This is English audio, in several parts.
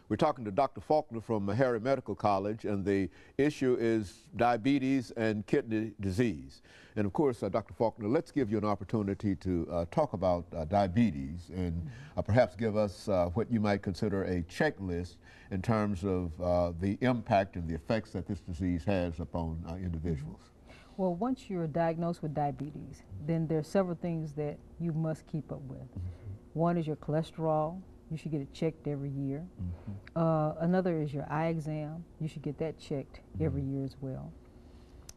We're talking to Dr. Faulkner from Harry Medical College, and the issue is diabetes and kidney disease. And of course, Dr. Faulkner, let's give you an opportunity to talk about diabetes and perhaps give us what you might consider a checklist in terms of the impact and the effects that this disease has upon individuals. Well, once you're diagnosed with diabetes, then there are several things that you must keep up with. One is your cholesterol. You should get it checked every year. Another is your eye exam. You should get that checked every year as well.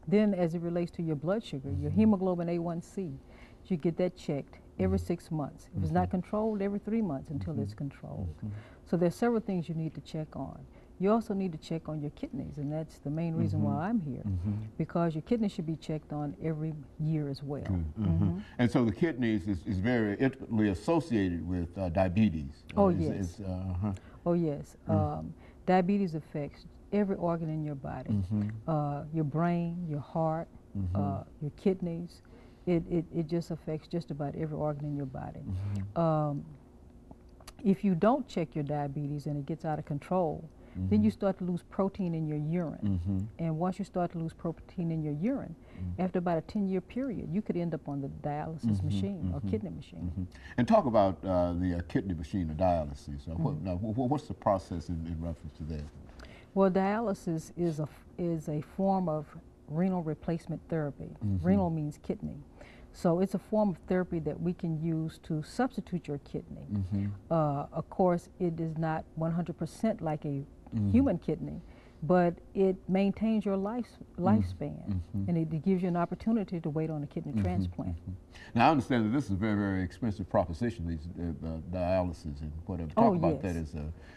Then as it relates to your blood sugar, your hemoglobin A1C, you should get that checked every 6 months. If it's not controlled, every 3 months until it's controlled. So there's several things you need to check on. You also need to check on your kidneys, and that's the main reason why I'm here, because your kidneys should be checked on every year as well. And so the kidneys is very intimately associated with diabetes. Oh, yes. Oh, yes. Diabetes affects every organ in your body, your brain, your heart, your kidneys. It just affects just about every organ in your body. If you don't check your diabetes and it gets out of control, then you start to lose protein in your urine. And once you start to lose protein in your urine, after about a 10-year period, you could end up on the dialysis machine or kidney machine. And talk about the kidney machine or dialysis. What's the process in reference to that? Well, dialysis is a form of renal replacement therapy. Renal means kidney. So it's a form of therapy that we can use to substitute your kidney. Of course, it is not 100% like a human kidney, but it maintains your lifespan, and it gives you an opportunity to wait on a kidney transplant. Now, I understand that this is a very, very expensive proposition, these dialysis and whatever. Talk about that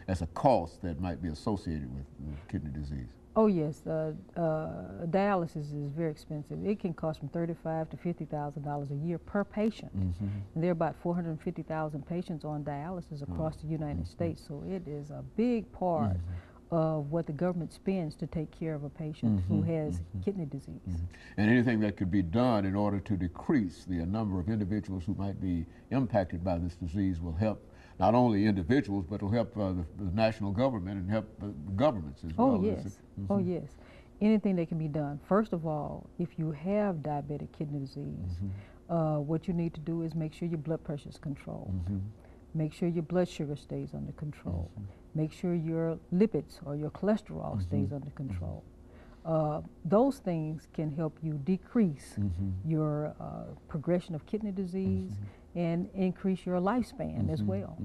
as a cost that might be associated with kidney disease. Oh yes, dialysis is very expensive. It can cost from $35,000 to $50,000 a year per patient. And there are about 450,000 patients on dialysis across the United States, so it is a big part of what the government spends to take care of a patient who has kidney disease. And anything that could be done in order to decrease the number of individuals who might be impacted by this disease will help not only individuals, but will help the national government and help governments as well. Oh yes, oh yes. Anything that can be done. First of all, if you have diabetic kidney disease, what you need to do is make sure your blood pressure is controlled. Make sure your blood sugar stays under control. Make sure your lipids or your cholesterol stays under control. Those things can help you decrease your progression of kidney disease and increase your lifespan as well.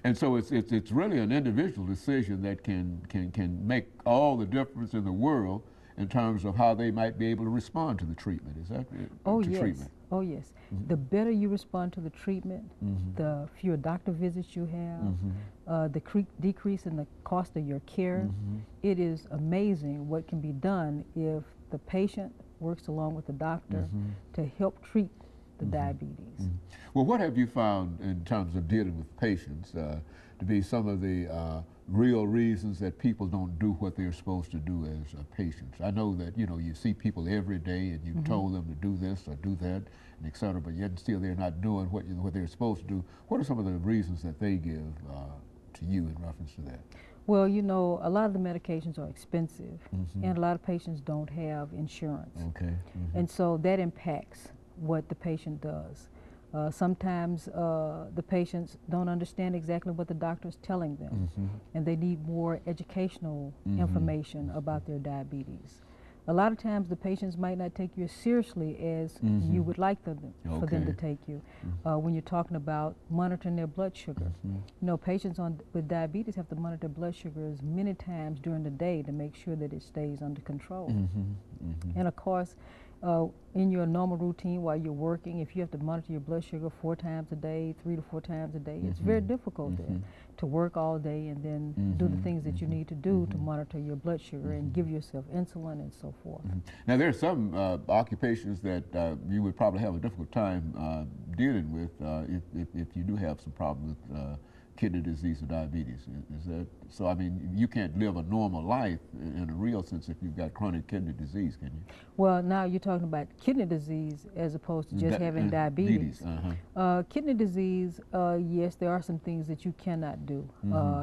And so it's really an individual decision that can make all the difference in the world in terms of how they might be able to respond to the treatment. Is that it? Oh yes. Oh yes. The better you respond to the treatment, the fewer doctor visits you have, the decrease in the cost of your care. It is amazing what can be done if the patient works along with the doctor to help treat the diabetes. Well, what have you found in terms of dealing with patients to be some of the real reasons that people don't do what they're supposed to do as patients? I know that, you know, you see people every day and you've told them to do this or do that, and et cetera, but yet still they're not doing what they're supposed to do. What are some of the reasons that they give to you in reference to that? Well, you know, a lot of the medications are expensive, and a lot of patients don't have insurance. And so that impacts what the patient does. Sometimes the patients don't understand exactly what the doctor is telling them, and they need more educational information about their diabetes. A lot of times the patients might not take you as seriously as you would like them for them to take you when you're talking about monitoring their blood sugar. You know, patients with diabetes have to monitor blood sugar as many times during the day to make sure that it stays under control. And of course, in your normal routine while you're working, if you have to monitor your blood sugar 4 times a day, 3 to 4 times a day, it's very difficult to work all day and then do the things that you need to do to monitor your blood sugar and give yourself insulin and so forth. Now, there are some occupations that you would probably have a difficult time dealing with if you do have some problems with kidney disease or diabetes. Is that so? I mean, you can't live a normal life in a real sense if you've got chronic kidney disease, can you? Well, now you're talking about kidney disease as opposed to just having diabetes. Kidney disease, yes, there are some things that you cannot do,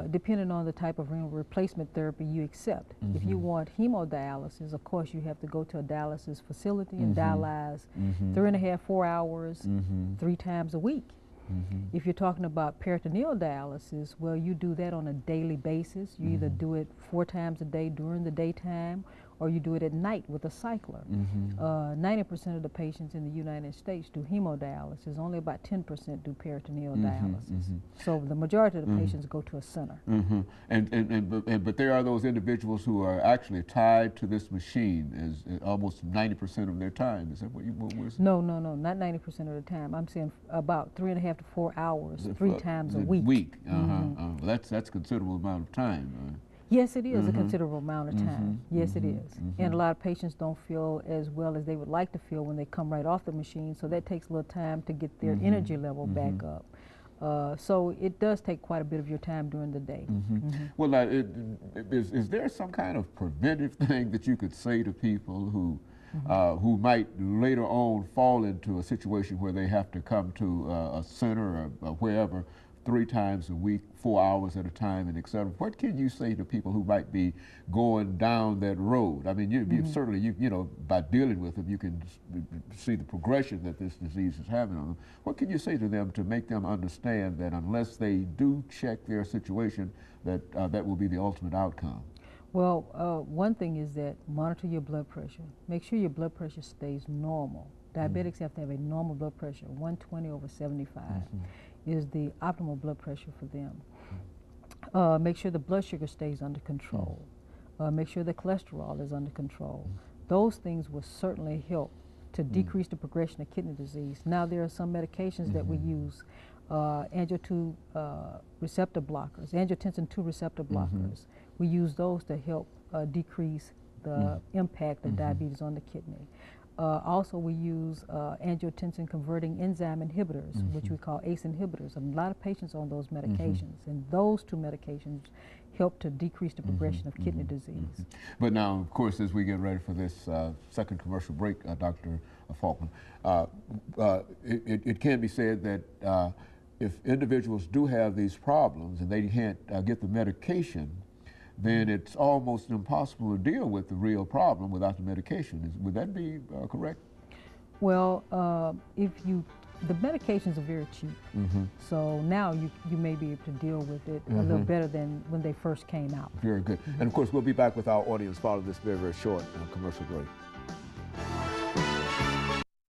depending on the type of renal replacement therapy you accept. If you want hemodialysis, of course, you have to go to a dialysis facility and dialyze 3.5, 4 hours, 3 times a week. If you're talking about peritoneal dialysis, well, you do that on a daily basis. You either do it 4 times a day during the daytime, or you do it at night with a cycler. 90% of the patients in the United States do hemodialysis. Only about 10% do peritoneal dialysis. So the majority of the patients go to a center. But there are those individuals who are actually tied to this machine as almost 90% of their time. Is that what you were saying? No, not 90% of the time. I'm saying about 3.5 to 4 hours, 3 times a week. That's a considerable amount of time. Yes, it is a considerable amount of time. Yes, it is. And a lot of patients don't feel as well as they would like to feel when they come right off the machine, so that takes a little time to get their energy level back up. So it does take quite a bit of your time during the day. Well, now, is there some kind of preventive thing that you could say to people who might later on fall into a situation where they have to come to a center or wherever 3 times a week, 4 hours at a time, and et cetera? What can you say to people who might be going down that road? I mean, you certainly, you know, by dealing with them, you can see the progression that this disease is having on them. What can you say to them to make them understand that unless they do check their situation, that that will be the ultimate outcome? Well, one thing is that monitor your blood pressure. Make sure your blood pressure stays normal. Diabetics have to have a normal blood pressure. 120/75 is the optimal blood pressure for them. Make sure the blood sugar stays under control. Make sure the cholesterol is under control. Those things will certainly help to decrease the progression of kidney disease. Now, there are some medications that we use, angiotensin receptor blockers, angiotensin 2 receptor blockers. We use those to help decrease the impact of diabetes on the kidney. Also, we use angiotensin converting enzyme inhibitors, which we call ACE inhibitors. A lot of patients on those medications, and those 2 medications help to decrease the progression of kidney disease. But now, of course, as we get ready for this second commercial break, Dr. Faulkner, it can be said that if individuals do have these problems and they can't get the medication, then it's almost impossible to deal with the real problem without the medication. Would that be correct? Well, the medications are very cheap, so now you may be able to deal with it a little better than when they first came out. Very good. And of course, we'll be back with our audience following this very, very short commercial break.